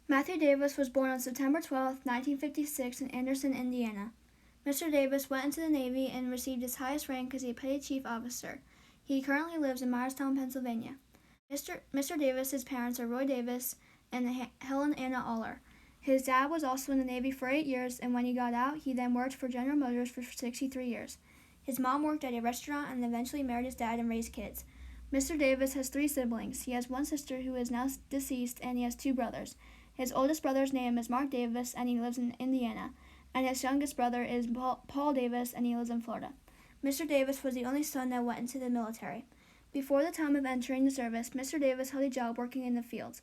Matthew Davis was born on September 12, 1956 in Anderson, Indiana. Mr. Davis went into the Navy and received his highest rank as a petty chief officer. He currently lives in Myerstown, Pennsylvania. Mr. Davis's parents are Roy Davis and Helen Anna Aller. His dad was also in the Navy for 8 years, and when he got out, he then worked for General Motors for 63 years. His mom worked at a restaurant and eventually married his dad and raised kids. Mr. Davis has 3 siblings. He has one sister who is now deceased, and he has 2 brothers. His oldest brother's name is Mark Davis, and he lives in Indiana, and his youngest brother is Paul Davis, and he lives in Florida. Mr. Davis was the only son that went into the military. Before the time of entering the service, Mr. Davis held a job working in the fields,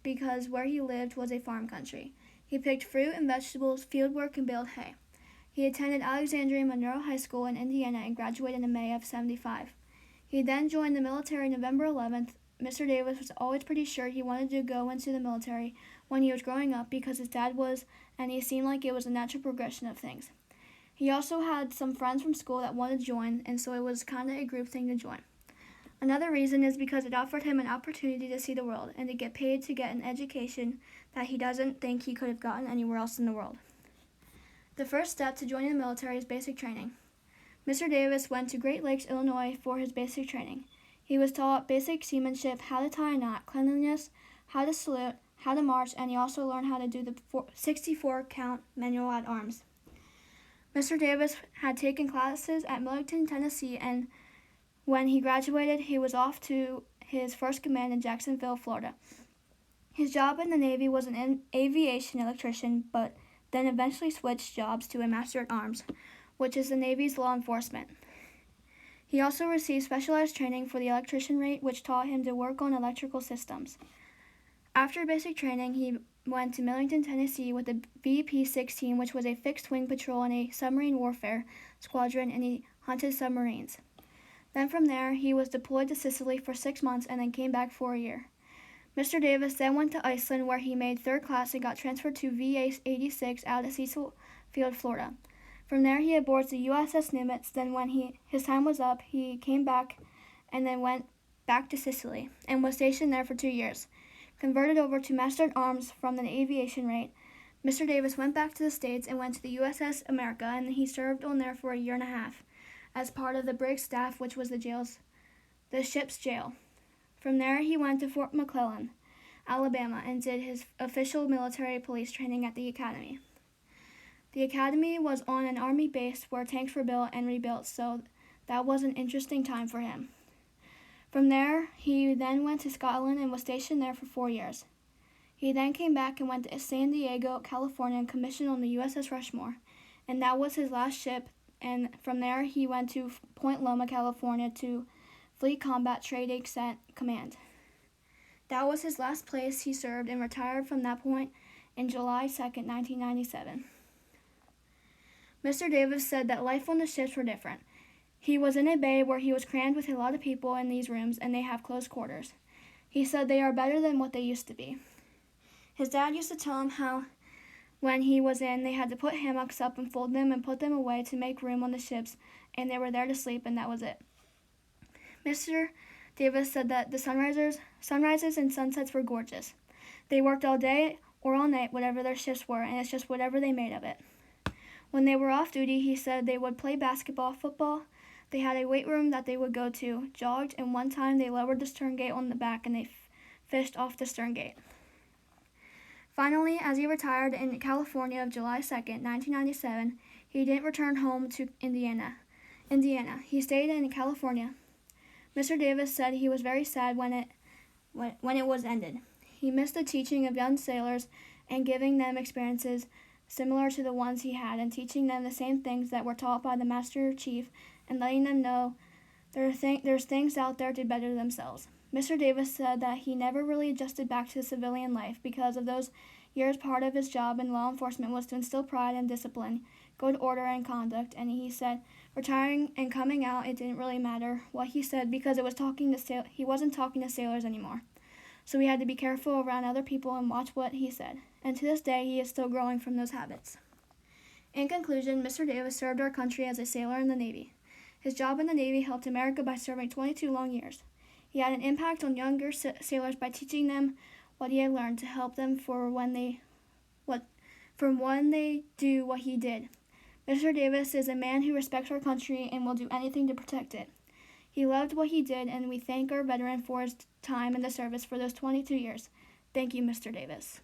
because where he lived was a farm country. He picked fruit and vegetables, field work, and baled hay. He attended Alexandria Monroe High School in Indiana and graduated in May of '75. He then joined the military November 11th. Mr. Davis was always pretty sure he wanted to go into the military when he was growing up because his dad was, and he seemed like it was a natural progression of things. He also had some friends from school that wanted to join, and so it was kind of a group thing to join. Another reason is because it offered him an opportunity to see the world and to get paid to get an education that he doesn't think he could have gotten anywhere else in the world. The first step to joining the military is basic training. Mr. Davis went to Great Lakes, Illinois for his basic training. He was taught basic seamanship, how to tie a knot, cleanliness, how to salute, how to march, and he also learned how to do the 64-count manual at arms. Mr. Davis had taken classes at Millington, Tennessee, and when he graduated, he was off to his first command in Jacksonville, Florida. His job in the Navy was an aviation electrician, but then eventually switched jobs to a Master at Arms, which is the Navy's law enforcement. He also received specialized training for the electrician rate, which taught him to work on electrical systems. After basic training, he went to Millington, Tennessee with the VP-16, which was a fixed-wing patrol in a submarine warfare squadron, and he hunted submarines. Then from there, he was deployed to Sicily for 6 months and then came back for a year. Mr. Davis then went to Iceland, where he made 3rd class and got transferred to VA-86 out at Cecil Field, Florida. From there, he aboard the USS Nimitz. Then when his time was up, he came back and then went back to Sicily and was stationed there for 2 years. Converted over to Master at Arms from the aviation rate, Mr. Davis went back to the States and went to the USS America, and he served on there for a year and a half as part of the brig staff, which was the ship's jail. From there, he went to Fort McClellan, Alabama, and did his official military police training at the academy. The academy was on an army base where tanks were built and rebuilt, so that was an interesting time for him. From there, he then went to Scotland and was stationed there for 4 years. He then came back and went to San Diego, California, and commissioned on the USS Rushmore, and that was his last ship. And from there, he went to Point Loma, California, to Fleet Combat Trading Command. That was his last place he served and retired from that point in July 2nd, 1997. Mr. Davis said that life on the ships were different. He was in a bay where he was crammed with a lot of people in these rooms, and they have close quarters. He said they are better than what they used to be. His dad used to tell him how when he was in, they had to put hammocks up and fold them and put them away to make room on the ships, and they were there to sleep, and that was it. Mr. Davis said that the sunrises and sunsets were gorgeous. They worked all day or all night, whatever their shifts were, and it's just whatever they made of it. When they were off duty, he said they would play basketball, football. They had a weight room that they would go to, jogged, and one time they lowered the stern gate on the back and they fished off the stern gate. Finally, as he retired in California of July 2nd, 1997, he didn't return home to Indiana. He stayed in California. Mr. Davis said he was very sad when it was ended. He missed the teaching of young sailors and giving them experiences similar to the ones he had, and teaching them the same things that were taught by the Master Chief, and letting them know there's things out there to better themselves. Mr. Davis said that he never really adjusted back to civilian life because of those years. Part of his job in law enforcement was to instill pride and discipline, good order and conduct, and he said retiring and coming out, it didn't really matter what he said because he wasn't talking to sailors anymore. So he had to be careful around other people and watch what he said. And to this day, he is still growing from those habits. In conclusion, Mr. Davis served our country as a sailor in the Navy. His job in the Navy helped America by serving 22 long years. He had an impact on younger sailors by teaching them what he had learned to help them from when they do what he did. Mr. Davis is a man who respects our country and will do anything to protect it. He loved what he did, and we thank our veteran for his time in the service for those 22 years. Thank you, Mr. Davis.